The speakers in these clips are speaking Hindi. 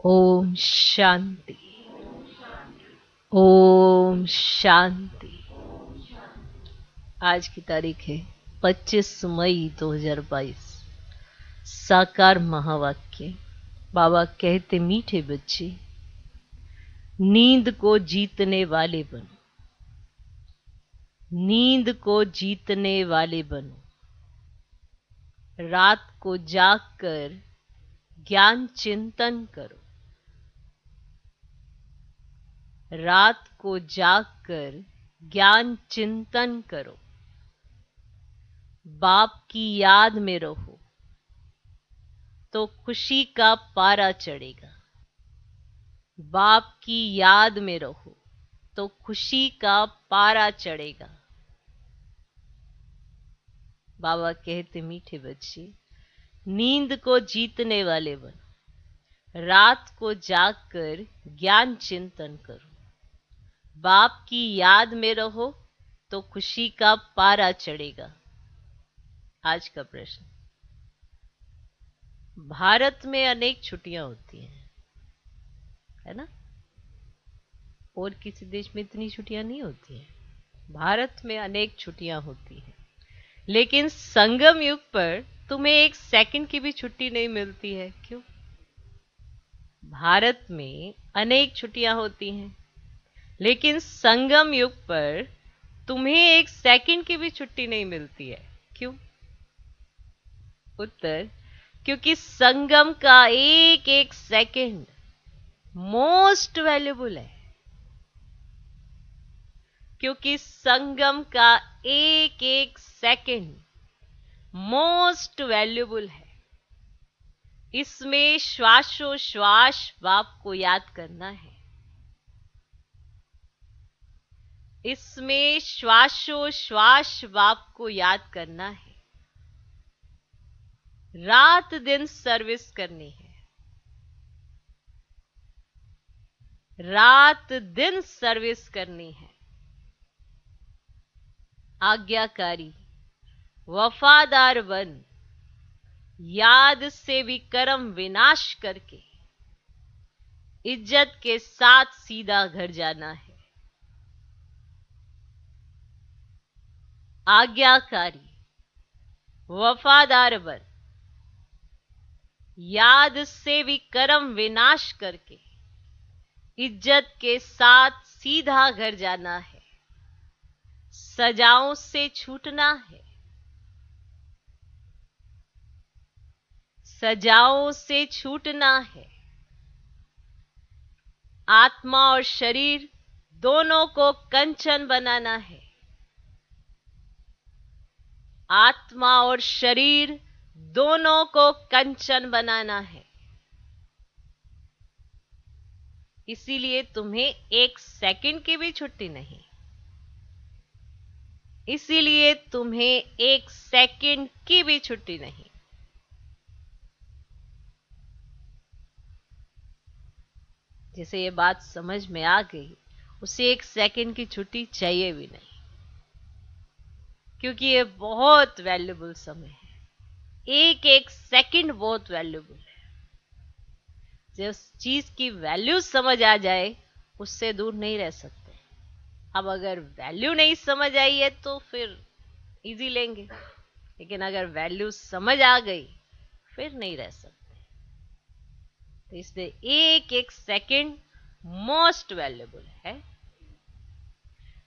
ओम शांति। ओम शांति। आज की तारीख है 25 मई 2022। साकार महावाक्य। बाबा कहते, मीठे बच्चे, नींद को जीतने वाले बनो, नींद को जीतने वाले बनो। रात को जागकर ज्ञान चिंतन करो, रात को जागकर ज्ञान चिंतन करो। बाप की याद में रहो तो खुशी का पारा चढ़ेगा, बाप की याद में रहो तो खुशी का पारा चढ़ेगा। बाबा कहते, मीठे बच्चे, नींद को जीतने वाले बनो, रात को जागकर ज्ञान चिंतन करो। बाप की याद में रहो तो खुशी का पारा चढ़ेगा। आज का प्रश्न, भारत में अनेक छुट्टियां होती हैं, है ना? और किसी देश में इतनी छुट्टियां नहीं होती हैं। भारत में अनेक छुट्टियां होती हैं, लेकिन संगम युग पर तुम्हें एक सेकंड की भी छुट्टी नहीं मिलती है। क्यों? भारत में अनेक छुट्टियां होती हैं, लेकिन संगम युग पर तुम्हें एक सेकंड की भी छुट्टी नहीं मिलती है। क्यों? उत्तर, क्योंकि संगम का एक एक सेकंड मोस्ट वैल्यूबल है। क्योंकि संगम का एक एक सेकंड मोस्ट वैल्यूबल है। इसमें श्वासोश्वास बाप को याद करना है, इसमें श्वासोश्वास बाप को याद करना है। रात दिन सर्विस करनी है, रात दिन सर्विस करनी है। आज्ञाकारी वफादार बन, याद से विक्रम विनाश करके इज्जत के साथ सीधा घर जाना है। आज्ञाकारी वफादार बन, याद से विक्रम विनाश करके इज्जत के साथ सीधा घर जाना है। सजाओं से छूटना है, सजाओं से छूटना है। आत्मा और शरीर दोनों को कंचन बनाना है, आत्मा और शरीर दोनों को कंचन बनाना है। इसीलिए तुम्हें एक सेकंड की भी छुट्टी नहीं, इसीलिए तुम्हें एक सेकंड की भी छुट्टी नहीं। जैसे ये बात समझ में आ गई, उसे एक सेकंड की छुट्टी चाहिए भी नहीं, क्योंकि ये बहुत वैल्यूबल समय है। एक एक सेकंड बहुत वैल्यूबल है। जिस चीज की वैल्यू समझ आ जाए, उससे दूर नहीं रह सकते। अब अगर वैल्यू नहीं समझ आई है तो फिर इजी लेंगे, लेकिन अगर वैल्यू समझ आ गई फिर नहीं रह सकते। तो इसलिए एक एक सेकंड मोस्ट वैल्यूबल है।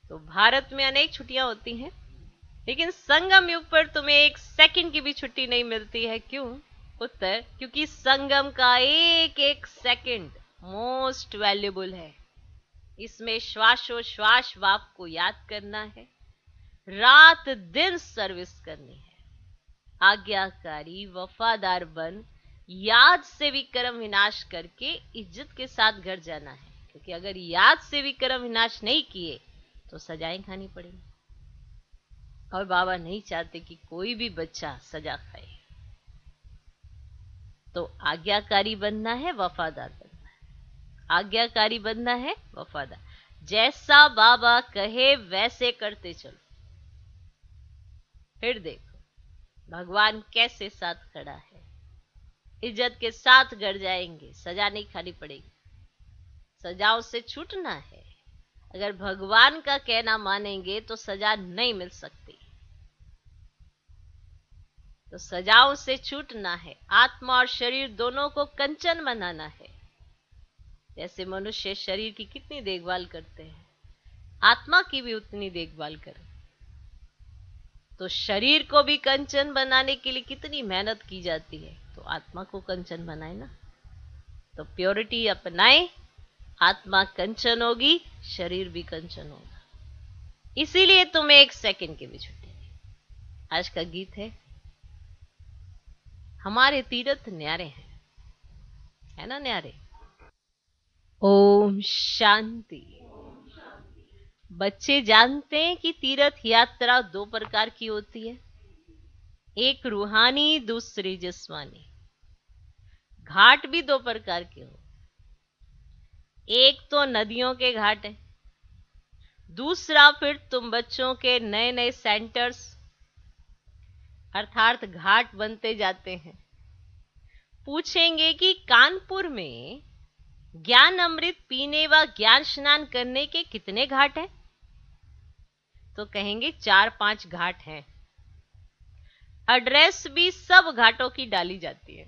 तो भारत में अनेक छुट्टियां होती हैं, लेकिन संगम युग पर तुम्हें एक सेकंड की भी छुट्टी नहीं मिलती है। क्यों? उत्तर, क्योंकि संगम का एक एक सेकंड मोस्ट वैल्यूबल है। इसमें श्वासोश्वास बाप को याद करना है, रात दिन सर्विस करनी है। आज्ञाकारी वफादार बन, याद से विक्रम विनाश करके इज्जत के साथ घर जाना है। क्योंकि अगर याद से विक्रम विनाश नहीं किए तो सजाएं खानी पड़ेगी, और बाबा नहीं चाहते कि कोई भी बच्चा सजा खाए। तो आज्ञाकारी बनना है, वफादार बनना है। आज्ञाकारी बनना है, वफादार। जैसा बाबा कहे वैसे करते चलो। फिर देखो भगवान कैसे साथ खड़ा है। इज्जत के साथ घर जाएंगे, सजा नहीं खानी पड़ेगी। सजाओं से छूटना है। अगर भगवान का कहना मानेंगे तो सजा नहीं मिल सकती। तो सजाओं से छूटना है, आत्मा और शरीर दोनों को कंचन बनाना है। जैसे मनुष्य शरीर की कितनी देखभाल करते हैं, आत्मा की भी उतनी देखभाल करें। तो शरीर को भी कंचन बनाने के लिए कितनी मेहनत की जाती है, तो आत्मा को कंचन बनाए ना। तो प्योरिटी अपनाए, आत्मा कंचन होगी, शरीर भी कंचन होगा। इसीलिए तुम्हें 1 सेकंड की भी छुट्टी नहीं। आज का गीत है, हमारे तीर्थ न्यारे हैं, है ना न्यारे। ओम शांति। बच्चे जानते हैं कि तीर्थ यात्रा 2 प्रकार की होती है, एक रूहानी, दूसरी जिस्मानी। घाट भी 2 प्रकार के हो, एक तो नदियों के घाट है, दूसरा फिर तुम बच्चों के नए नए सेंटर्स अर्थात घाट बनते जाते हैं। पूछेंगे कि कानपुर में ज्ञान अमृत पीने व ज्ञान स्नान करने के कितने घाट हैं? तो कहेंगे 4-5 घाट हैं। एड्रेस भी सब घाटों की डाली जाती है,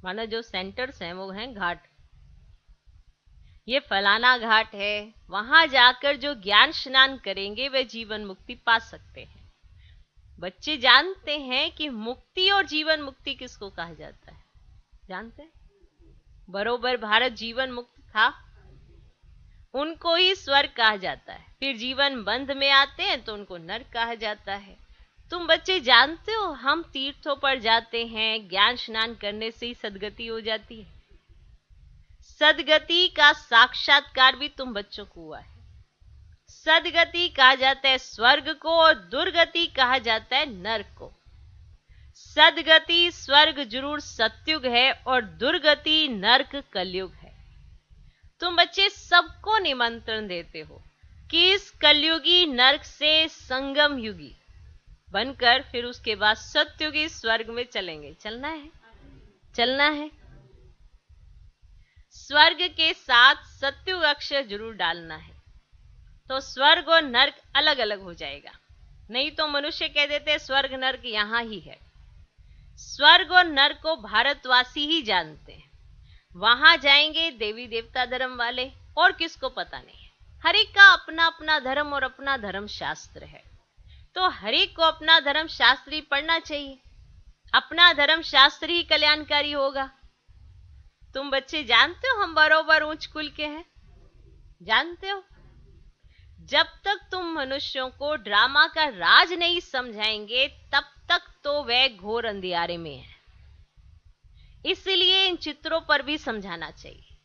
माना जो सेंटर्स हैं वो हैं घाट। ये फलाना घाट है, वहां जाकर जो ज्ञान स्नान करेंगे वे जीवन मुक्ति पा सकते हैं। बच्चे जानते हैं कि मुक्ति और जीवन मुक्ति किसको कहा जाता है? जानते हैं? बरोबर भारत जीवन मुक्त था, उनको ही स्वर्ग कहा जाता है। फिर जीवन बंध में आते हैं तो उनको नरक कहा जाता है। तुम बच्चे जानते हो, हम तीर्थों पर जाते हैं, ज्ञान स्नान करने से ही सदगति हो जाती है। सदगति का साक्षात्कार भी तुम बच्चों को हुआ है। सदगति कहा जाता है स्वर्ग को और दुर्गति कहा जाता है नरक को। सदगति स्वर्ग जरूर सतयुग है और दुर्गति नरक कलयुग है। तुम बच्चे सबको निमंत्रण देते हो कि इस कलयुगी नरक से संगम युगी बनकर फिर उसके बाद सतयुगी स्वर्ग में चलेंगे। चलना है, चलना है। स्वर्ग के साथ सतयुग अक्षर जरूर डालना है, तो स्वर्ग और नरक अलग अलग हो जाएगा। नहीं तो मनुष्य कह देते हैं स्वर्ग नरक यहां ही है। स्वर्ग और नरक को भारतवासी ही जानते हैं। वहां जाएंगे देवी देवता धर्म वाले, और किसको पता नहीं है। हर एक का अपना अपना धर्म और अपना धर्म शास्त्र है, तो हर एक को अपना धर्म शास्त्र ही पढ़ना चाहिए। अपना धर्म शास्त्र ही कल्याणकारी होगा। तुम बच्चे जानते हो हम बरोबर ऊंच कुल के हैं, जानते हो। जब तक तुम मनुष्यों को ड्रामा का राज नहीं समझाएंगे तब तक तो वह घोर अंधियारे में है। इसलिए इन चित्रों पर भी समझाना चाहिए।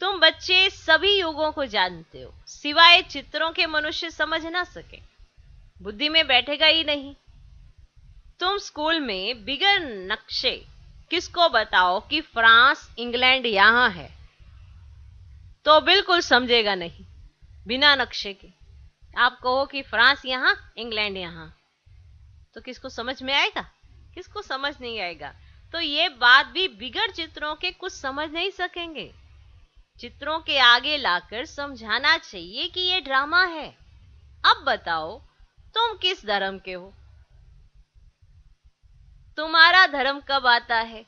तुम बच्चे सभी युगों को जानते हो, सिवाय चित्रों के मनुष्य समझ ना सके, बुद्धि में बैठेगा ही नहीं। तुम स्कूल में बिगर नक्शे किसको बताओ कि फ्रांस इंग्लैंड यहां है, तो बिल्कुल समझेगा नहीं। बिना नक्शे के आप कहो कि फ्रांस यहां इंग्लैंड यहां, तो किसको समझ में आएगा? किसको समझ नहीं आएगा। तो ये बात भी बिगर चित्रों के कुछ समझ नहीं सकेंगे। चित्रों के आगे लाकर समझाना चाहिए कि ये ड्रामा है। अब बताओ तुम किस धर्म के हो? तुम्हारा धर्म कब आता है?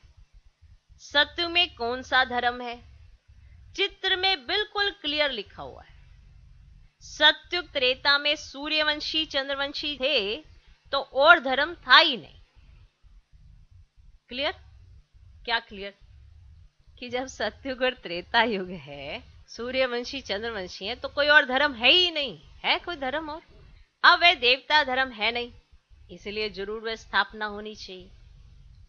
सत्य में कौन सा धर्म है? चित्र में बिल्कुल क्लियर लिखा हुआ है। सत्युग त्रेता में सूर्यवंशी चंद्रवंशी थे, तो और धर्म था ही नहीं। क्लियर? क्या क्लियर? कि जब सत्युग और त्रेता युग है, सूर्यवंशी चंद्रवंशी है, तो कोई और धर्म है ही नहीं। है कोई धर्म और? अब वह देवता धर्म है नहीं, इसलिए जरूर वह स्थापना होनी चाहिए।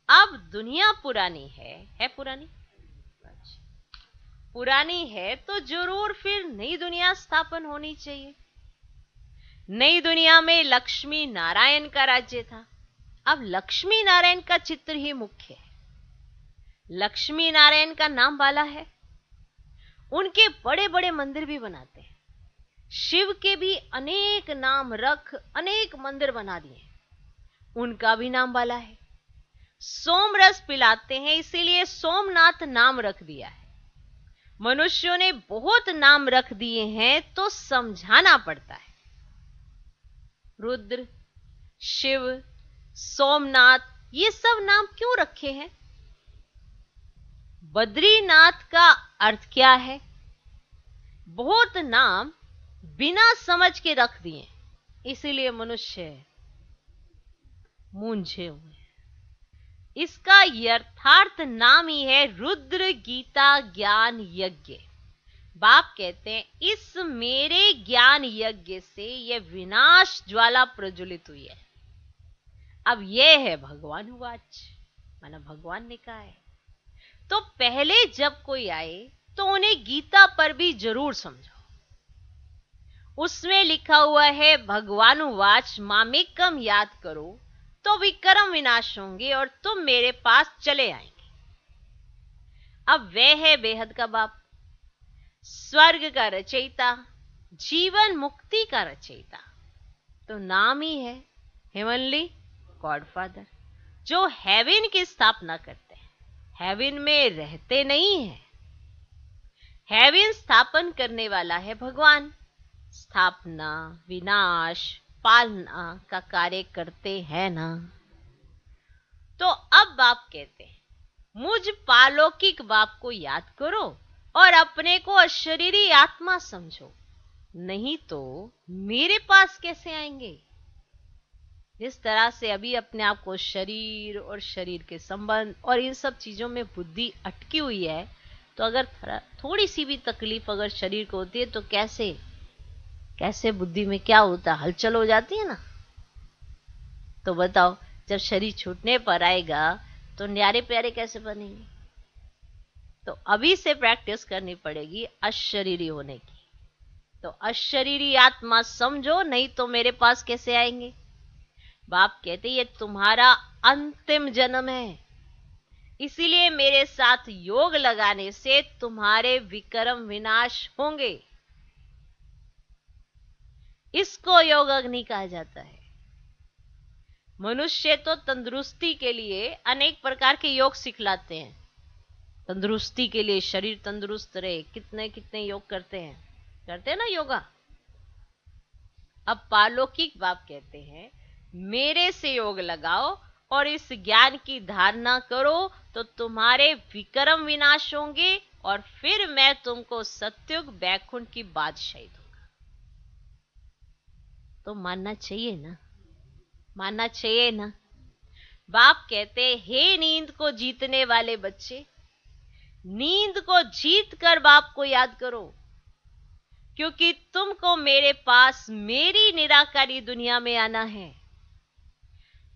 अब दुनिया पुरानी है पुरानी? पुरानी है तो जरूर फिर नई दुनिया स्थापन होनी चाहिए। नई दुनिया में लक्ष्मी नारायण का राज्य था। अब लक्ष्मी नारायण का चित्र ही मुख्य है। लक्ष्मी नारायण का नाम वाला है, उनके बड़े बड़े मंदिर भी बनाते हैं। शिव के भी अनेक नाम रख अनेक मंदिर बना दिए, उनका भी नाम वाला है। सोमरस पिलाते हैं, इसीलिए सोमनाथ नाम रख दिया है। मनुष्यों ने बहुत नाम रख दिए हैं तो समझाना पड़ता है। रुद्र, शिव, सोमनाथ, ये सब नाम क्यों रखे हैं? बद्रीनाथ का अर्थ क्या है? बहुत नाम बिना समझ के रख दिए, इसीलिए मनुष्य मूंझे हुए। इसका यथार्थ नाम ही है रुद्र गीता ज्ञान यज्ञ। बाप कहते हैं इस मेरे ज्ञान यज्ञ से यह विनाश ज्वाला प्रज्वलित हुई है। अब यह है भगवान वाच, माना भगवान ने कहा है। तो पहले जब कोई आए तो उन्हें गीता पर भी जरूर समझाओ। उसमें लिखा हुआ है भगवान वाच मामेकम याद करो तो विक्रम विनाश होंगे और तुम मेरे पास चले आएंगे। अब वह है बेहद का बाप, स्वर्ग का रचयिता, जीवन मुक्ति का रचयिता। तो नाम ही है हेवनली गॉडफादर, जो हेवन की स्थापना करते हैं, हेवन में रहते नहीं है। हेवन स्थापन करने वाला है भगवान, स्थापना विनाश पालना का कार्य करते हैं ना। तो अब बाप कहते हैं मुझ पालौकिक बाप को याद करो और अपने को अशरीरी आत्मा समझो, नहीं तो मेरे पास कैसे आएंगे। जिस तरह से अभी अपने आप को शरीर और शरीर के संबंध और इन सब चीजों में बुद्धि अटकी हुई है, तो अगर थोड़ी सी भी तकलीफ अगर शरीर को होती है तो कैसे बुद्धि में क्या होता है, हलचल हो जाती है ना। तो बताओ, जब शरीर छूटने पर आएगा तो न्यारे प्यारे कैसे बनेंगे। तो अभी से प्रैक्टिस करनी पड़ेगी अशरीरी होने की। तो अशरीरी आत्मा समझो, नहीं तो मेरे पास कैसे आएंगे। बाप कहते ये तुम्हारा अंतिम जन्म है, इसीलिए मेरे साथ योग लगाने से तुम्हारे विक्रम विनाश होंगे। इसको योग अग्नि कहा जाता है। मनुष्य तो तंदुरुस्ती के लिए अनेक प्रकार के योग सिखलाते हैं, तंदुरुस्ती के लिए, शरीर तंदुरुस्त रहे, कितने कितने योग करते हैं ना योगा। अब पालौकिक बाप कहते हैं मेरे से योग लगाओ और इस ज्ञान की धारणा करो तो तुम्हारे विक्रम विनाश होंगे और फिर मैं तुमको सत्युग बैकुंठ की बादशाही दूंगा। तो मानना चाहिए ना, मानना चाहिए ना। बाप कहते हे नींद को जीतने वाले बच्चे, नींद को जीत कर बाप को याद करो, क्योंकि तुमको मेरे पास मेरी निराकारी दुनिया में आना है।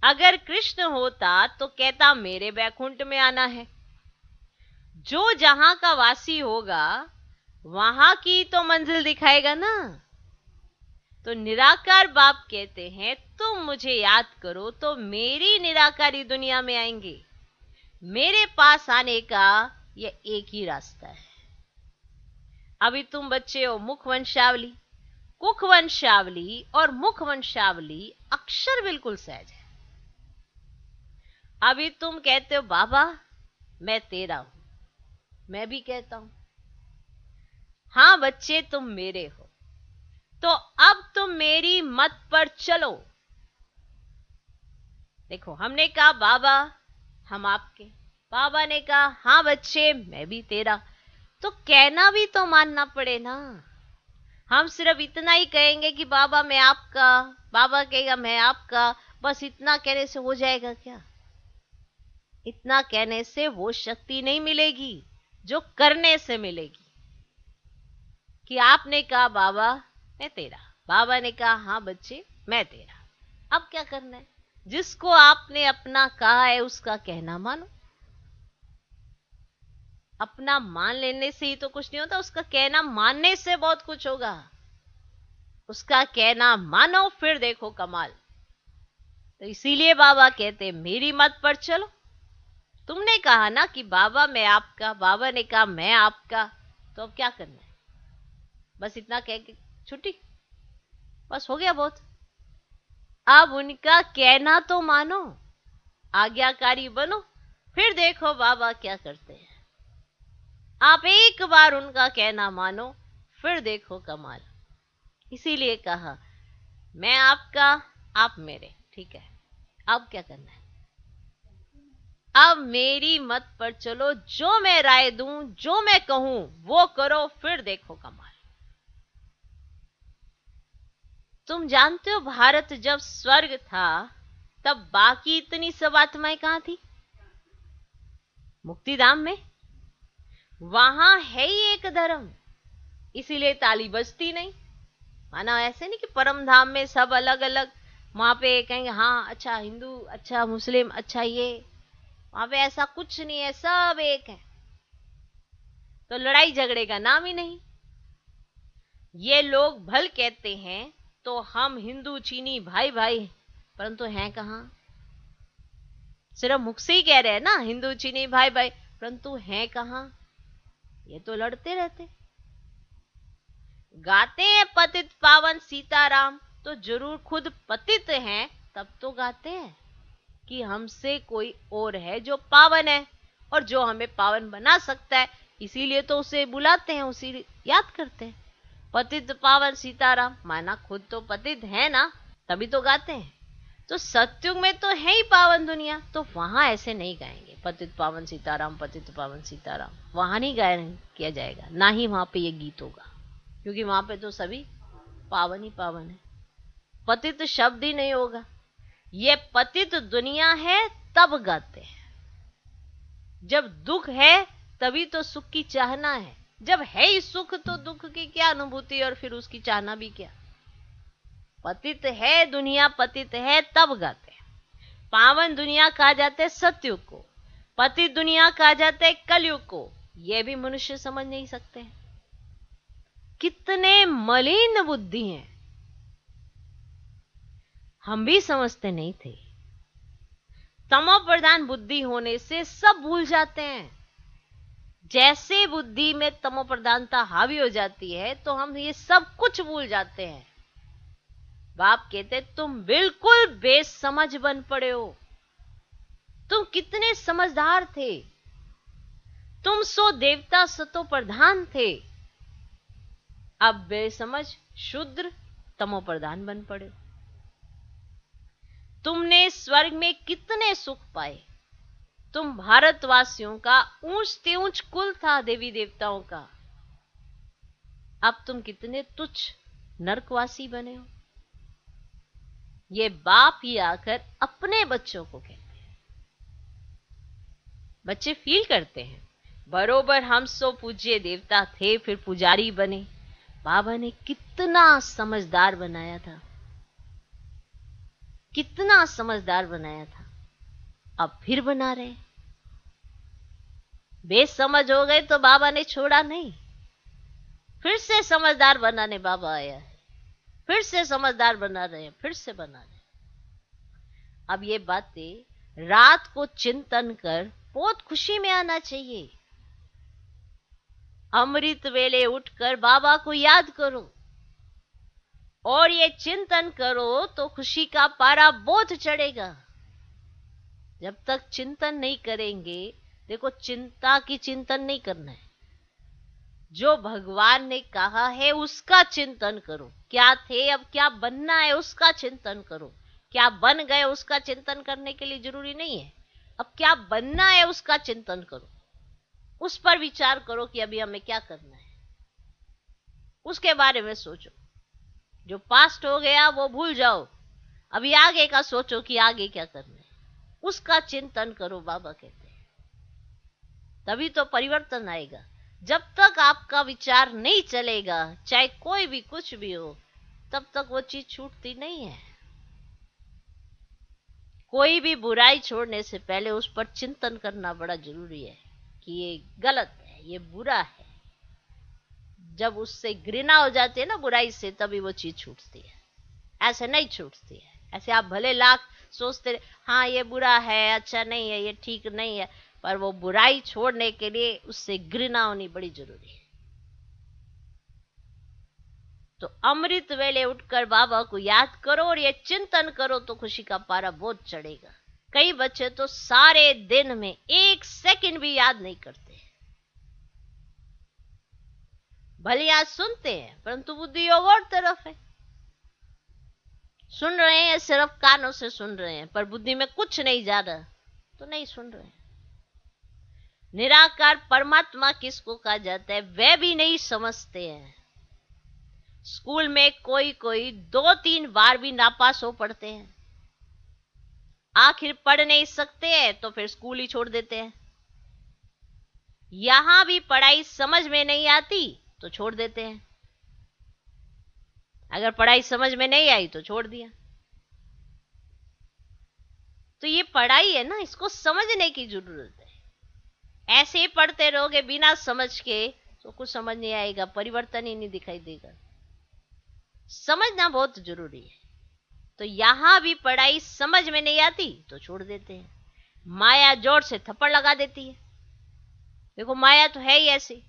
अगर कृष्ण होता तो कहता मेरे बैकुंठ में आना है। जो जहां का वासी होगा वहां की तो मंजिल दिखाएगा ना। तो निराकार बाप कहते हैं तुम मुझे याद करो तो मेरी निराकारी दुनिया में आएंगे। मेरे पास आने का यह एक ही रास्ता है। अभी तुम बच्चे हो मुख वंशावली, कुख वंशावली और मुख वंशावली अक्षर बिल्कुल सहज है। अभी तुम कहते हो बाबा मैं तेरा हूं, मैं भी कहता हूं हां बच्चे तुम मेरे हो, तो अब तुम मेरी मत पर चलो। देखो हमने कहा बाबा हम आपके, बाबा ने कहा हां बच्चे मैं भी तेरा, तो कहना भी तो मानना पड़े ना। हम सिर्फ इतना ही कहेंगे कि बाबा मैं आपका, बाबा कहेगा मैं आपका, बस इतना कहने से हो जाएगा क्या? इतना कहने से वो शक्ति नहीं मिलेगी जो करने से मिलेगी। कि आपने कहा बाबा मैं तेरा, बाबा ने कहा हाँ बच्चे मैं तेरा, अब क्या करना है? जिसको आपने अपना कहा है उसका कहना मानो। अपना मान लेने से ही तो कुछ नहीं होता, उसका कहना मानने से बहुत कुछ होगा। उसका कहना मानो फिर देखो कमाल। तो इसीलिए बाबा कहते मेरी मत पर चलो। तुमने कहा ना कि बाबा मैं आपका, बाबा ने कहा मैं आपका, तो अब क्या करना है? बस इतना कह के छुट्टी, बस हो गया बहुत। अब उनका कहना तो मानो। आज्ञाकारी बनो, फिर देखो बाबा क्या करते हैं। आप एक बार उनका कहना मानो, फिर देखो कमाल। इसीलिए कहा मैं आपका, आप मेरे, ठीक है। अब क्या करना है? अब मेरी मत पर चलो, जो मैं राय दूं, जो मैं कहूं वो करो, फिर देखो कमाल। तुम जानते हो भारत जब स्वर्ग था तब बाकी इतनी सब आत्माएं कहां थी? मुक्तिधाम में। वहां है ही एक धर्म, इसीलिए ताली बजती नहीं। माना ऐसे नहीं कि परम धाम में सब अलग अलग, वहां पे कहेंगे हाँ अच्छा हिंदू, अच्छा मुस्लिम, अच्छा ये, वहां पे ऐसा कुछ नहीं है, सब एक है। तो लड़ाई झगड़े का नाम ही नहीं। ये लोग भल कहते हैं तो हम हिंदू चीनी भाई भाई, परंतु हैं कहां? सिर्फ मुख से ही कह रहे हैं ना हिंदू चीनी भाई भाई, परंतु हैं कहां? ये तो लड़ते रहते। गाते हैं पतित पावन सीताराम, तो जरूर खुद पतित हैं, तब तो गाते हैं कि हमसे कोई और है जो पावन है और जो हमें पावन बना सकता है। इसीलिए तो उसे बुलाते हैं, उसी याद करते हैं। पतित पावन सीताराम, माना खुद तो पतित है ना, तभी तो गाते हैं। तो सत्युग में तो है ही पावन दुनिया, तो वहां ऐसे नहीं गाएंगे पतित पावन सीताराम, पतित पावन सीताराम। वहां नहीं गायन किया जाएगा, ना ही वहां पे ये गीत होगा, क्योंकि वहां पे तो सभी पावन ही पावन है। पतित शब्द ही नहीं होगा। ये पतित दुनिया है तब गाते हैं। जब दुख है तभी तो सुख की चाहना है। जब है ही सुख तो दुख की क्या अनुभूति, और फिर उसकी चाहना भी क्या। पतित है दुनिया, पतित है तब गाते हैं। पावन दुनिया कहा जाता है सतयुग को, पतित दुनिया कहा जाता है कलयुग को। यह भी मनुष्य समझ नहीं सकते। कितने मलिन बुद्धि हैं, हम भी समझते नहीं थे। तमो प्रधान बुद्धि होने से सब भूल जाते हैं। जैसे बुद्धि में तमो प्रधानता हावी हो जाती है तो हम ये सब कुछ भूल जाते हैं। बाप कहते तुम बिल्कुल बेसमझ बन पड़े हो। तुम कितने समझदार थे, तुम सो देवता सतो प्रधान थे, अब बेसमझ शूद्र तमो प्रधान बन पड़े। तुमने स्वर्ग में कितने सुख पाए। तुम भारतवासियों का ऊंच से ऊंच कुल था देवी देवताओं का, अब तुम कितने तुच्छ नरकवासी बने हो। ये बाप ही आकर अपने बच्चों को कहते हैं। बच्चे फील करते हैं बरोबर हम सो पूज्य देवता थे, फिर पुजारी बने। बाबा ने कितना समझदार बनाया था, कितना समझदार बनाया था, अब फिर बना रहे। बेसमझ हो गए तो बाबा ने छोड़ा नहीं, फिर से समझदार बनाने बाबा आया है, फिर से समझदार बना रहे हैं, फिर से बना रहे हैं। अब ये बातें रात को चिंतन कर बहुत खुशी में आना चाहिए। अमृत वेले उठकर बाबा को याद करो और ये चिंतन करो तो खुशी का पारा बहुत चढ़ेगा। जब तक चिंतन नहीं करेंगे, देखो चिंता की चिंतन नहीं करना है, जो भगवान ने कहा है उसका चिंतन करो। क्या थे अब क्या बनना है उसका चिंतन करो। क्या बन गए उसका चिंतन करने के लिए जरूरी नहीं है, अब क्या बनना है उसका चिंतन करो। उस पर विचार करो कि अभी हमें क्या करना है, उसके बारे में सोचो। जो पास्ट हो गया वो भूल जाओ, अभी आगे का सोचो कि आगे क्या करना है, उसका चिंतन करो बाबा कहते हैं। तभी तो परिवर्तन आएगा। जब तक आपका विचार नहीं चलेगा, चाहे कोई भी कुछ भी हो, तब तक वो चीज छूटती नहीं है। कोई भी बुराई छोड़ने से पहले उस पर चिंतन करना बड़ा जरूरी है कि ये गलत है, ये बुरा है। जब उससे घृणा हो जाती है ना बुराई से, तभी वो चीज छूटती है, ऐसे नहीं छूटती है। ऐसे आप भले लाख सोचते हाँ ये बुरा है, अच्छा नहीं है, ये ठीक नहीं है, पर वो बुराई छोड़ने के लिए उससे घृणा होनी बड़ी जरूरी है। तो अमृत वेले उठकर बाबा को याद करो और ये चिंतन करो तो खुशी का पारा बहुत चढ़ेगा। कई बच्चे तो सारे दिन में 1 सेकंड भी याद नहीं करते, भले आज सुनते हैं परंतु बुद्धि और तरफ है। सुन रहे हैं, सिर्फ कानों से सुन रहे हैं, पर बुद्धि में कुछ नहीं जा रहा तो नहीं सुन रहे हैं। निराकार परमात्मा किसको कहा जाता है वह भी नहीं समझते हैं। स्कूल में कोई कोई 2-3 बार भी नापास हो पड़ते हैं, आखिर पढ़ नहीं सकते हैं तो फिर स्कूल ही छोड़ देते हैं। यहां भी पढ़ाई समझ में नहीं आती तो छोड़ देते हैं, अगर पढ़ाई समझ में नहीं आई तो छोड़ दिया। तो ये पढ़ाई है ना, इसको समझने की जरूरत है। ऐसे ही पढ़ते रहोगे बिना समझ के तो कुछ समझ नहीं आएगा, परिवर्तन ही नहीं दिखाई देगा। समझना बहुत जरूरी है। तो यहां भी पढ़ाई समझ में नहीं आती तो छोड़ देते हैं। माया जोर से थप्पड़ लगा देती है। देखो माया तो है ही ऐसी,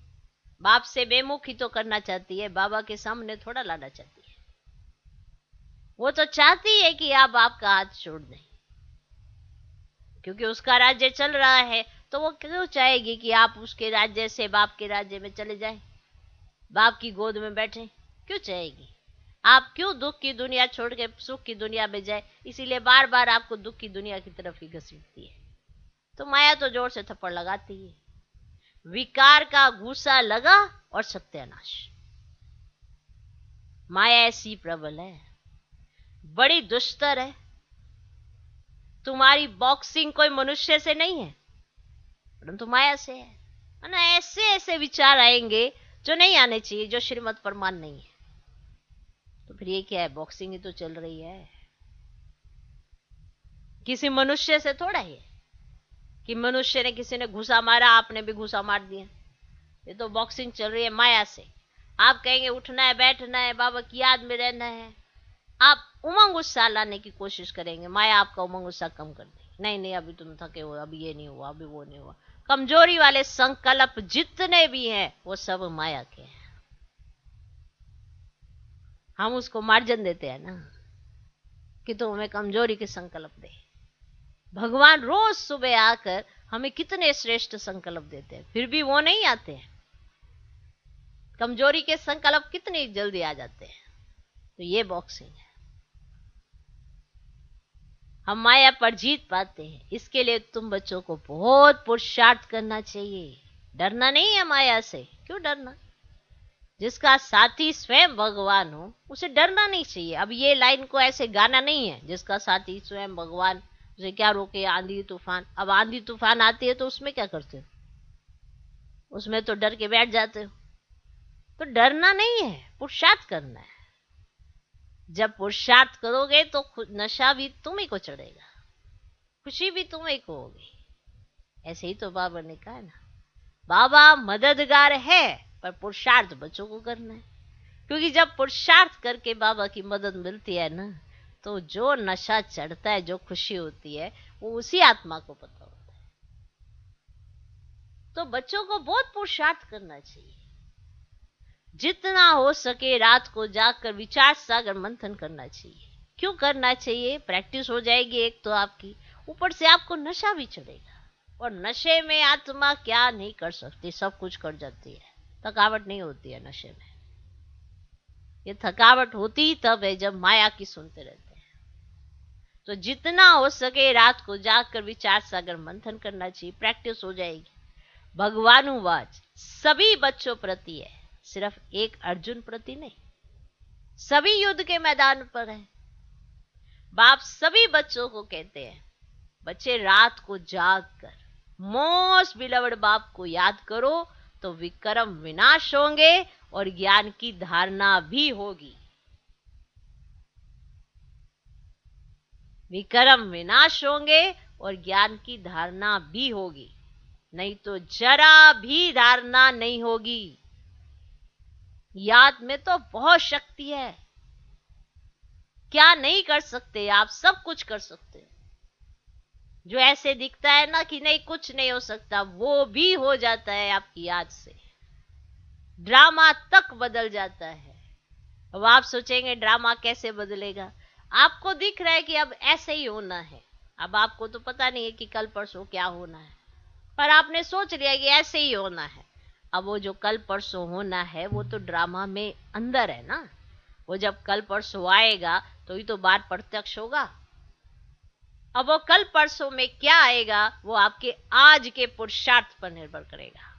बाप से बेमुखी तो करना चाहती है, बाबा के सामने थोड़ा लाना चाहती है। वो तो चाहती है कि आप आपका हाथ छोड़ दें, क्योंकि उसका राज्य चल रहा है। तो वो क्यों चाहेगी कि आप उसके राज्य से बाप के राज्य में चले जाएं, बाप की गोद में बैठे? क्यों चाहेगी? आप क्यों दुख की दुनिया छोड़ के सुख की दुनिया में जाए? इसीलिए बार बार आपको दुख की दुनिया की तरफ ही घसीटती है। तो माया तो जोर से थप्पड़ लगाती है। विकार का घूसा लगा और सत्यानाश। माया ऐसी प्रबल है, बड़ी दुष्टर है। तुम्हारी बॉक्सिंग कोई मनुष्य से नहीं है परंतु माया से है ना। ऐसे ऐसे विचार आएंगे जो नहीं आने चाहिए, जो श्रीमत प्रमाण नहीं है। तो फिर ये क्या है? बॉक्सिंग ही तो चल रही है, किसी मनुष्य से थोड़ा है कि मनुष्य ने किसी ने घुसा मारा, आपने भी घुसा मार दिया। ये तो बॉक्सिंग चल रही है माया से। आप कहेंगे उठना है, बैठना है, बाबा की याद में रहना है, आप उमंग उत्साह लाने की कोशिश करेंगे, माया आपका उमंग उत्साह कम कर देगी। नहीं नहीं, अभी तुम थके हो, अभी ये नहीं हुआ, अभी वो नहीं हुआ। कमजोरी वाले संकल्प जितने भी हैं वो सब माया के हैं। हम उसको मार्जन देते हैं ना कि तुम हमें कमजोरी के संकल्प दे। भगवान रोज सुबह आकर हमें कितने श्रेष्ठ संकल्प देते हैं, फिर भी वो नहीं आते हैं। कमजोरी के संकल्प कितनी जल्दी आ जाते हैं। तो ये बॉक्सिंग है। हम माया पर जीत पाते हैं, इसके लिए तुम बच्चों को बहुत पुरुषार्थ करना चाहिए। डरना नहीं है माया से। क्यों डरना? जिसका साथी स्वयं भगवान हो उसे डरना नहीं चाहिए। अब ये लाइन को ऐसे गाना नहीं है, जिसका साथी स्वयं भगवान, उसे क्या रोके आंधी तूफान। अब आंधी तूफान आती है तो उसमें क्या करते हो? उसमें तो डर के बैठ जाते हो। तो डरना नहीं है, पुरुषार्थ करना है। जब पुरुषार्थ करोगे तो नशा भी तुम्ही को चढ़ेगा, खुशी भी तुम्ही को होगी। ऐसे ही तो बाबा ने कहा ना, बाबा मददगार है पर पुरुषार्थ बच्चों को करना है। क्योंकि जब पुरुषार्थ करके बाबा की मदद मिलती है ना, तो जो नशा चढ़ता है, जो खुशी होती है, वो उसी आत्मा को पता होता है। तो बच्चों को बहुत पुरुषार्थ करना चाहिए। जितना हो सके रात को जाकर विचार सागर मंथन करना चाहिए। क्यों करना चाहिए? प्रैक्टिस हो जाएगी एक तो आपकी, ऊपर से आपको नशा भी चढ़ेगा। और नशे में आत्मा क्या नहीं कर सकती, सब कुछ कर जाती है। थकावट नहीं होती है नशे में। ये थकावट होती तब है जब माया की सुनते रहते हैं। तो जितना हो सके रात को जाकर विचार सागर मंथन करना चाहिए, प्रैक्टिस हो जाएगी। भगवानुवाच सभी बच्चों प्रति है, सिर्फ एक अर्जुन प्रति नहीं। सभी युद्ध के मैदान पर है। बाप सभी बच्चों को कहते हैं, बच्चे रात को जाग कर मोस्ट बिलवड बाप को याद करो तो विक्रम विनाश होंगे और ज्ञान की धारणा भी होगी। विक्रम विनाश होंगे और ज्ञान की धारणा भी होगी, नहीं तो जरा भी धारणा नहीं होगी। याद में तो बहुत शक्ति है। क्या नहीं कर सकते आप? सब कुछ कर सकते हैं। जो ऐसे दिखता है ना कि नहीं कुछ नहीं हो सकता, वो भी हो जाता है आपकी याद से। ड्रामा तक बदल जाता है। अब आप सोचेंगे ड्रामा कैसे बदलेगा? आपको दिख रहा है कि अब ऐसे ही होना है, अब आपको तो पता नहीं है कि कल परसों क्या होना है, पर आपने सोच लिया कि ऐसे ही होना है। अब वो जो कल परसों होना है वो तो ड्रामा में अंदर है ना। वो जब कल परसों आएगा तो ही तो बात प्रत्यक्ष होगा। अब वो कल परसों में क्या आएगा वो आपके आज के पुरुषार्थ पर निर्भर करेगा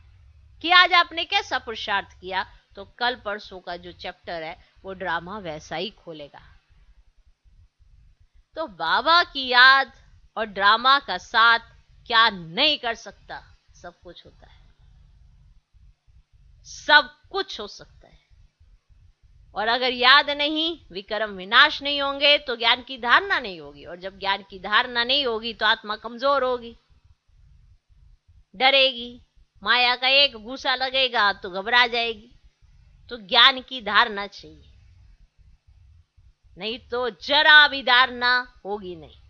कि आज आपने कैसा पुरुषार्थ किया। तो कल परसों का जो चैप्टर है वो ड्रामा वैसा ही खोलेगा। तो बाबा की याद और ड्रामा का साथ क्या नहीं कर सकता। सब कुछ होता है, सब कुछ हो सकता है। और अगर याद नहीं, विक्रम विनाश नहीं होंगे तो ज्ञान की धारणा नहीं होगी, और जब ज्ञान की धारणा नहीं होगी तो आत्मा कमजोर होगी, डरेगी, माया का एक घूसा लगेगा तो घबरा जाएगी। तो ज्ञान की धारणा चाहिए, नहीं तो जरा भी धारणा होगी नहीं।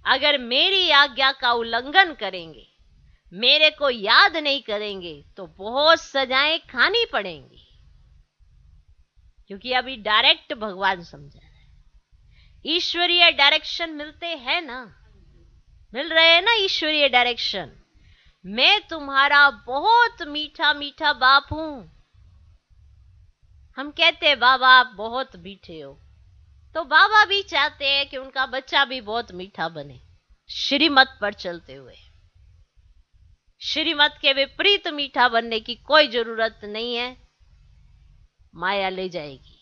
अगर मेरी आज्ञा का उल्लंघन करेंगे, मेरे को याद नहीं करेंगे तो बहुत सजाएं खानी पड़ेंगी, क्योंकि अभी डायरेक्ट भगवान समझा रहे हैं। ईश्वरीय डायरेक्शन मिलते हैं ना, मिल रहे हैं ना ईश्वरीय डायरेक्शन। मैं तुम्हारा बहुत मीठा मीठा बाप हूं। हम कहते हैं बाबा आप बहुत मीठे हो, तो बाबा भी चाहते हैं कि उनका बच्चा भी बहुत मीठा बने, श्रीमत पर चलते हुए। श्रीमत के विपरीत मीठा बनने की कोई जरूरत नहीं है, माया ले जाएगी।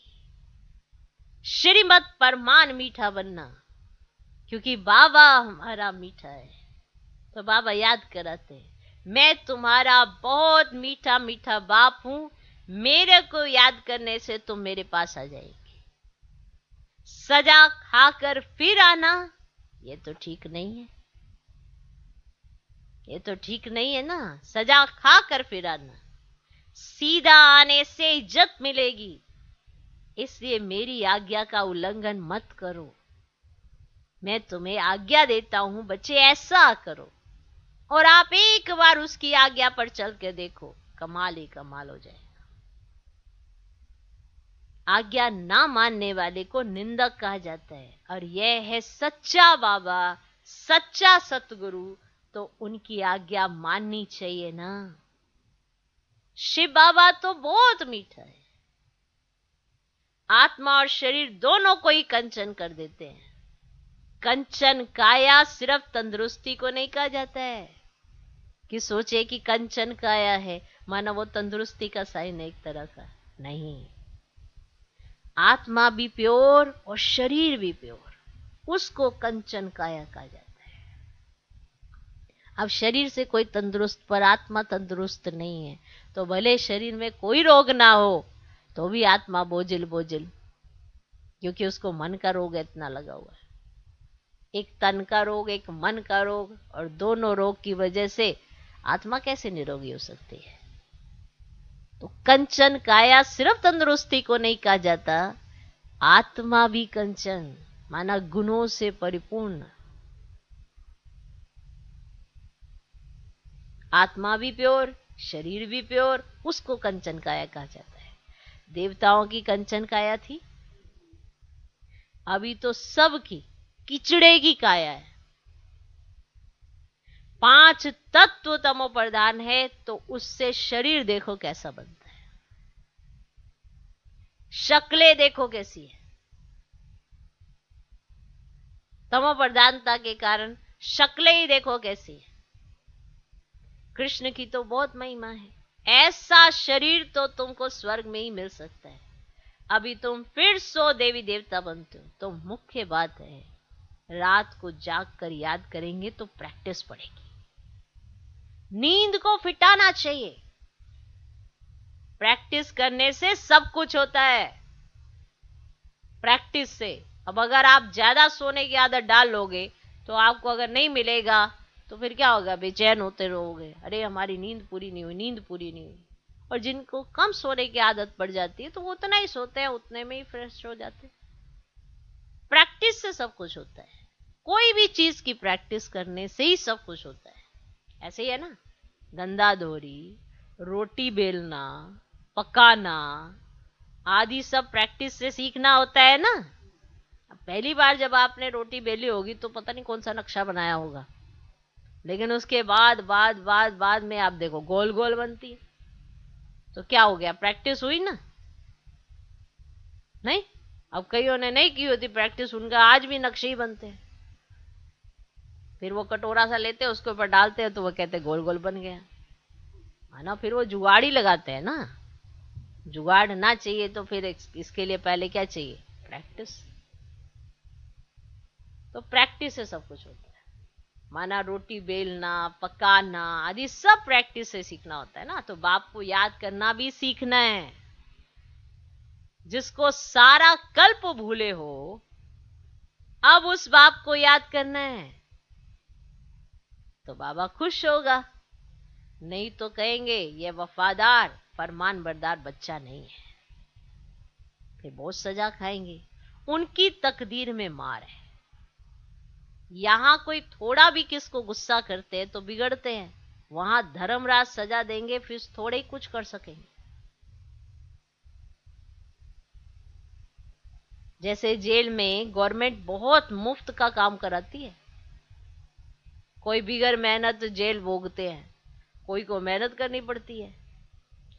श्रीमत पर मान मीठा बनना, क्योंकि बाबा हमारा मीठा है। तो बाबा याद कराते हैं, मैं तुम्हारा बहुत मीठा मीठा बाप हूं, मेरे को याद करने से तुम मेरे पास आ जाएगी। सजा खाकर फिर आना, ये तो ठीक नहीं है, ये तो ठीक नहीं है ना। सजा खाकर फिर आना, सीधा आने से इज्जत मिलेगी, इसलिए मेरी आज्ञा का उल्लंघन मत करो। मैं तुम्हें आज्ञा देता हूं बच्चे ऐसा करो, और आप एक बार उसकी आज्ञा पर चल के देखो, कमाल ही कमाल हो जाएगा। आज्ञा ना मानने वाले को निंदक कहा जाता है, और यह है सच्चा बाबा, सच्चा सतगुरु, तो उनकी आज्ञा माननी चाहिए ना। शिव बाबा तो बहुत मीठा है, आत्मा और शरीर दोनों को ही कंचन कर देते हैं। कंचन काया सिर्फ तंदुरुस्ती को नहीं कहा जाता है कि सोचे कि कंचन काया है माना वो तंदुरुस्ती का साइन है एक तरह का, नहीं। आत्मा भी प्योर और शरीर भी प्योर, उसको कंचन काया कहा जाता है। अब शरीर से कोई तंदुरुस्त पर आत्मा तंदुरुस्त नहीं है, तो भले शरीर में कोई रोग ना हो तो भी आत्मा बोझिल बोझिल, क्योंकि उसको मन का रोग इतना लगा हुआ है। एक तन का रोग, एक मन का रोग, और दोनों रोग की वजह से आत्मा कैसे निरोगी हो सकती है। तो कंचन काया सिर्फ तंदुरुस्ती को नहीं कहा जाता, आत्मा भी कंचन माना गुणों से परिपूर्ण। आत्मा भी प्योर, शरीर भी प्योर, उसको कंचन काया कहा जाता है। देवताओं की कंचन काया थी, अभी तो सबकी किचड़े की काया है। 5 तत्व तमो प्रधान है, तो उससे शरीर देखो कैसा बनता है, शक्लें देखो कैसी है। तमो प्रधानता के कारण शक्लें ही देखो कैसी है। कृष्ण की तो बहुत महिमा है, ऐसा शरीर तो तुमको स्वर्ग में ही मिल सकता है। अभी तुम फिर 100 देवी देवता बनते हो, तो मुख्य बात है रात को जाग कर याद करेंगे तो प्रैक्टिस पड़ेगी। नींद को फिटाना चाहिए, प्रैक्टिस करने से सब कुछ होता है। प्रैक्टिस से अब अगर आप ज्यादा सोने की आदत डाल लोगे तो आपको अगर नहीं मिलेगा तो फिर क्या होगा, बेचैन होते रहोगे, अरे हमारी नींद पूरी नहीं हुई, नींद पूरी नहीं हुई। और जिनको कम सोने की आदत पड़ जाती है तो वो उतना ही सोते हैं, उतने में ही फ्रेश हो जाते हैं। प्रैक्टिस से सब कुछ होता है, कोई भी चीज की प्रैक्टिस करने से ही सब कुछ होता है। ऐसे ही है ना, धंधा धोरी, रोटी बेलना, पकाना आदि सब प्रैक्टिस से सीखना होता है ना। अब पहली बार जब आपने रोटी बेली होगी तो पता नहीं कौन सा नक्शा बनाया होगा, लेकिन उसके बाद में आप देखो गोल गोल बनती है। तो क्या हो गया, प्रैक्टिस हुई ना? नहीं, अब कईयों ने नहीं की होती प्रैक्टिस, उनका आज भी नक्शे ही बनते हैं। फिर वो कटोरा सा लेते हैं, उसके ऊपर डालते हैं, तो वो कहते गोल गोल बन गया, है ना? फिर वो जुगाड़ी लगाते हैं ना। जुगाड़ ना चाहिए तो फिर इसके लिए पहले क्या चाहिए? प्रैक्टिस। तो प्रैक्टिस से सब कुछ होता है। माना रोटी बेलना, पकाना आदि सब प्रैक्टिस से सीखना होता है ना। तो बाप को याद करना भी सीखना है। जिसको सारा कल्प भूले हो, अब उस बाप को याद करना है तो बाबा खुश होगा। नहीं तो कहेंगे ये वफादार फरमान बरदार बच्चा नहीं है, फिर बहुत सजा खाएंगे। उनकी तकदीर में मार है। यहां कोई थोड़ा भी किसको गुस्सा करते हैं तो बिगड़ते हैं, वहां धर्मराज सजा देंगे, फिर थोड़े ही कुछ कर सकेंगे। जैसे जेल में गवर्नमेंट बहुत मुफ्त का काम कराती है, कोई बिगर मेहनत जेल भोगते हैं, कोई को मेहनत करनी पड़ती है।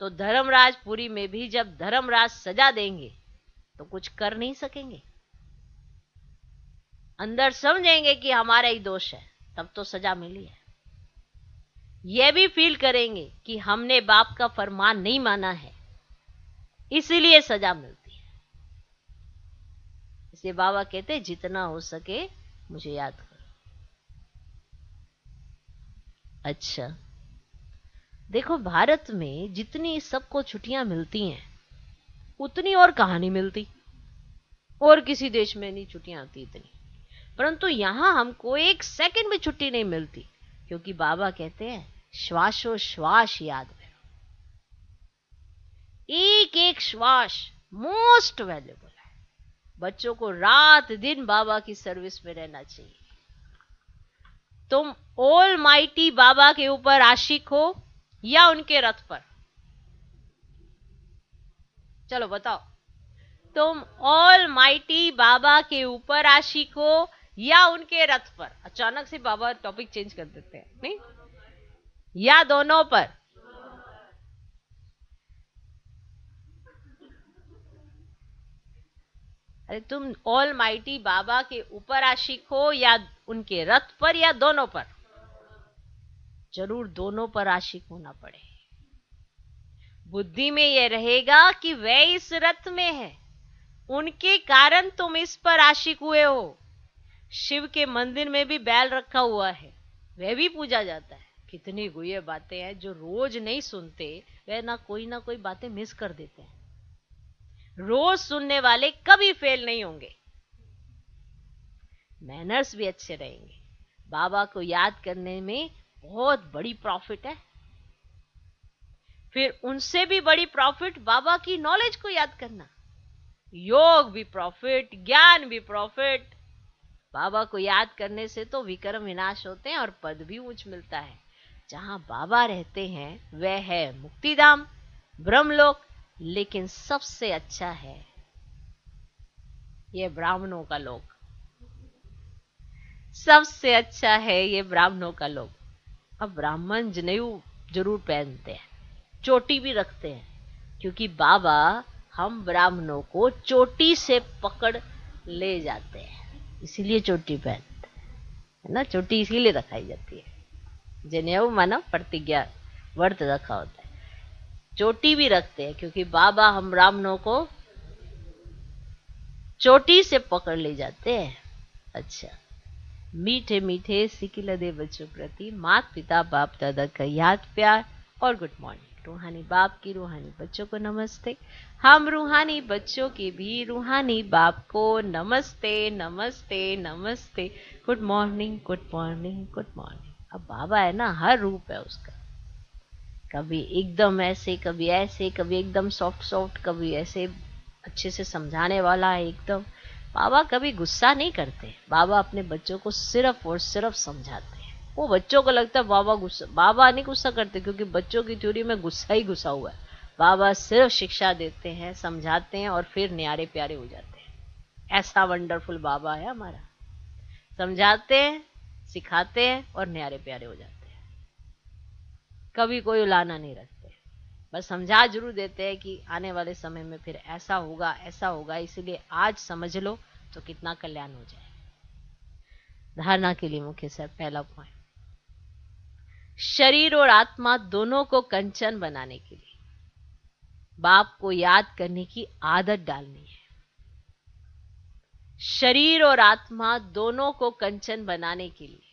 तो धर्मराजपुरी में भी जब धर्मराज सजा देंगे तो कुछ कर नहीं सकेंगे। अंदर समझेंगे कि हमारा ही दोष है, तब तो सजा मिली है। यह भी फील करेंगे कि हमने बाप का फरमान नहीं माना है, इसीलिए सजा मिलती है। इसलिए बाबा कहते हैं जितना हो सके मुझे याद करो। अच्छा, देखो भारत में जितनी सबको छुट्टियां मिलती हैं उतनी और कहां नहीं मिलती, और किसी देश में नहीं छुट्टियां आती इतनी। परंतु यहां हमको एक सेकंड भी छुट्टी नहीं मिलती, क्योंकि बाबा कहते हैं श्वासोश्वास याद करो। एक एक श्वास मोस्ट वैल्यूबल है। बच्चों को रात दिन बाबा की सर्विस में रहना चाहिए। तुम ऑल माइटी बाबा के ऊपर आशिक हो या उनके रथ पर? चलो बताओ, तुम ऑल माइटी बाबा के ऊपर आशिक हो या उनके रथ पर? अचानक से बाबा टॉपिक चेंज कर देते हैं, नहीं? या दोनों पर? अरे तुम ऑल माइटी बाबा के ऊपर आशिक हो या उनके रथ पर, या दोनों पर? जरूर दोनों पर आशिक होना पड़े। बुद्धि में यह रहेगा कि वह इस रथ में है, उनके कारण तुम इस पर आशिक हुए हो। शिव के मंदिर में भी बैल रखा हुआ है, वह भी पूजा जाता है। कितनी गुह्य बातें हैं जो रोज नहीं सुनते, वह ना कोई बातें मिस कर देते हैं। रोज सुनने वाले कभी फेल नहीं होंगे, मैनर्स भी अच्छे रहेंगे। बाबा को याद करने में बहुत बड़ी प्रॉफिट है। फिर उनसे भी बड़ी प्रॉफिट बाबा की नॉलेज को याद करना। योग भी प्रॉफिट, ज्ञान भी प्रॉफिट। बाबा को याद करने से तो विक्रम विनाश होते हैं और पद भी ऊंच मिलता है। जहां बाबा रहते हैं वह है मुक्तिधाम, ब्रह्मलोक। लेकिन सबसे अच्छा है ये ब्राह्मणों का लोक। सबसे अच्छा है ये ब्राह्मणों का लोक। अब ब्राह्मण जनेऊ जरूर पहनते हैं, चोटी भी रखते हैं, क्योंकि बाबा हम ब्राह्मणों को चोटी से पकड़ ले जाते हैं, इसीलिए चोटी पहनते है ना। चोटी इसीलिए रखाई जाती है, जनेऊ माना प्रतिज्ञा, व्रत रखा होता है। चोटी भी रखते हैं क्योंकि बाबा हम ब्राह्मणों को चोटी से पकड़ ले जाते हैं। अच्छा, मीठे मीठे सिकिलदे बच्चों प्रति माता पिता बाप दादा का याद प्यार और गुड मॉर्निंग। रूहानी बाप की रूहानी बच्चों को नमस्ते। हम रूहानी बच्चों के भी रूहानी बाप को नमस्ते नमस्ते नमस्ते। Good morning good morning good morning. अब बाबा है ना, हर रूप है उसका, कभी एकदम ऐसे, कभी ऐसे, कभी एकदम सॉफ्ट सॉफ्ट, कभी ऐसे अच्छे से समझाने वाला है एकदम। बाबा कभी गुस्सा नहीं करते, बाबा अपने बच्चों को सिर्फ और सिर्फ समझाते हैं। वो बच्चों को लगता है बाबा नहीं गुस्सा करते, क्योंकि बच्चों की थ्योरी में गुस्सा ही गुस्सा हुआ है। बाबा सिर्फ शिक्षा देते हैं, समझाते हैं और फिर न्यारे प्यारे हो जाते हैं। ऐसा वंडरफुल बाबा है हमारा, समझाते हैं, सिखाते हैं और न्यारे प्यारे हो जाते हैं। कभी कोई उलाना नहीं रखते, बस समझा जरूर देते हैं कि आने वाले समय में फिर ऐसा होगा ऐसा होगा, इसलिए आज समझ लो तो कितना कल्याण हो जाए। धारणा के लिए मुख्य सर पहला पॉइंट, शरीर और आत्मा दोनों को कंचन बनाने के लिए बाप को याद करने की आदत डालनी है। शरीर और आत्मा दोनों को कंचन बनाने के लिए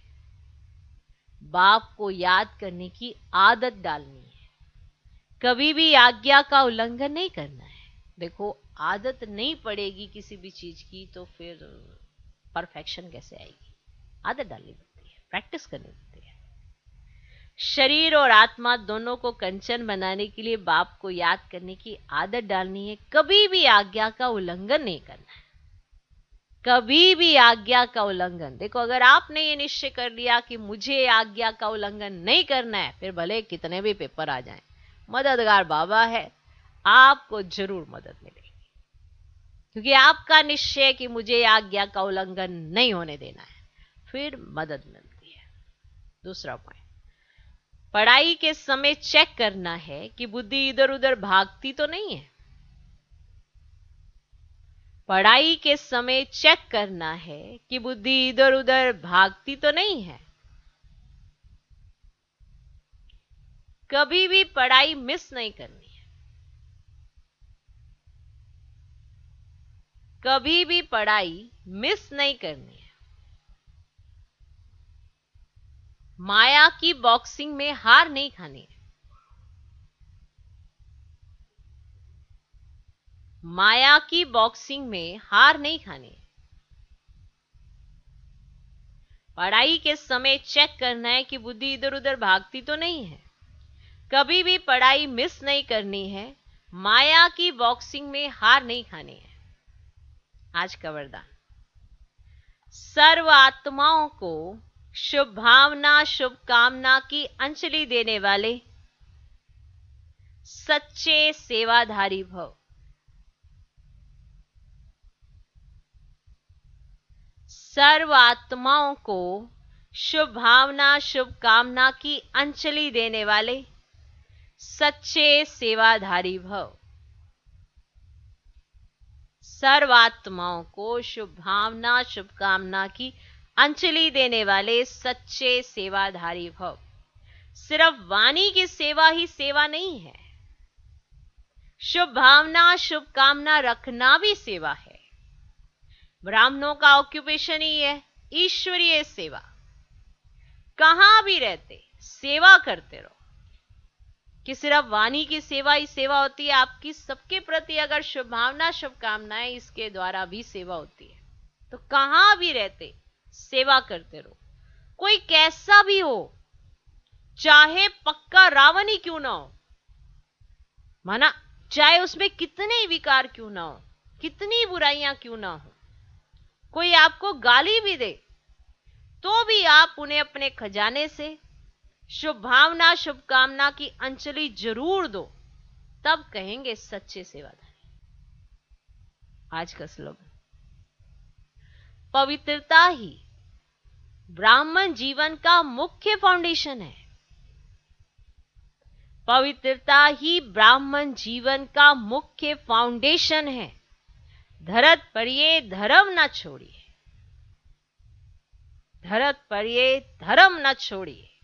बाप को याद करने की आदत डालनी है। कभी भी आज्ञा का उल्लंघन नहीं करना है। देखो, आदत नहीं पड़ेगी किसी भी चीज की तो फिर परफेक्शन कैसे आएगी? आदत डालनी पड़ती है, प्रैक्टिस करनी पड़ती है। शरीर और आत्मा दोनों को कंचन बनाने के लिए बाप को याद करने की आदत डालनी है। कभी भी आज्ञा का उल्लंघन नहीं करना है, कभी भी आज्ञा का उल्लंघन। देखो, अगर आपने ये निश्चय कर लिया कि मुझे आज्ञा का उल्लंघन नहीं करना है, फिर भले कितने भी पेपर आ जाएं, मददगार बाबा है, आपको जरूर मदद मिलेगी, क्योंकि आपका निश्चय है कि मुझे आज्ञा का उल्लंघन नहीं होने देना है, फिर मदद मिलती है। दूसरा पॉइंट, पढ़ाई के समय चेक करना है कि बुद्धि इधर उधर भागती तो नहीं है। पढ़ाई के समय चेक करना है कि बुद्धि इधर उधर भागती तो नहीं है। कभी भी पढ़ाई मिस नहीं करनी है, कभी भी पढ़ाई मिस नहीं करनी है। माया की बॉक्सिंग में हार नहीं खानी है। माया की बॉक्सिंग में हार नहीं खानी है। पढ़ाई के समय चेक करना है कि बुद्धि इधर उधर भागती तो नहीं है। कभी भी पढ़ाई मिस नहीं करनी है। माया की बॉक्सिंग में हार नहीं खानी है। आज का वरदान, सर्व आत्माओं को शुभ भावना शुभकामना की अंजलि देने वाले सच्चे सेवाधारी भव। सर्व आत्माओं को शुभ भावना शुभकामना की अंजलि देने वाले सच्चे सेवाधारी भव। सर्व आत्माओं को शुभ भावना शुभकामना की अंजलि देने वाले सच्चे सेवाधारी भव। सिर्फ वाणी की सेवा ही सेवा नहीं है, शुभ भावना शुभकामना रखना भी सेवा है। ब्राह्मणों का ऑक्यूपेशन ही है ईश्वरीय सेवा। कहां भी रहते सेवा करते रहो, कि सिर्फ वाणी की सेवा ही सेवा होती है। आपकी सबके प्रति अगर शुभ भावना शुभकामनाएं, इसके द्वारा भी सेवा होती है। तो कहां भी रहते सेवा करते रहो, कोई कैसा भी हो, चाहे पक्का रावण ही क्यों ना हो, माना चाहे उसमें कितने विकार क्यों ना हो, कितनी बुराइयां क्यों ना हो, कोई आपको गाली भी दे तो भी आप उन्हें अपने खजाने से शुभ भावना शुभकामना की अंजलि जरूर दो, तब कहेंगे सच्चे सेवाधारी। आज का स्लोगन, पवित्रता ही ब्राह्मण जीवन का मुख्य फाउंडेशन है। पवित्रता ही ब्राह्मण जीवन का मुख्य फाउंडेशन है। धरत पर ये धर्म न छोड़िए, धरत पर ये धर्म न छोड़िए।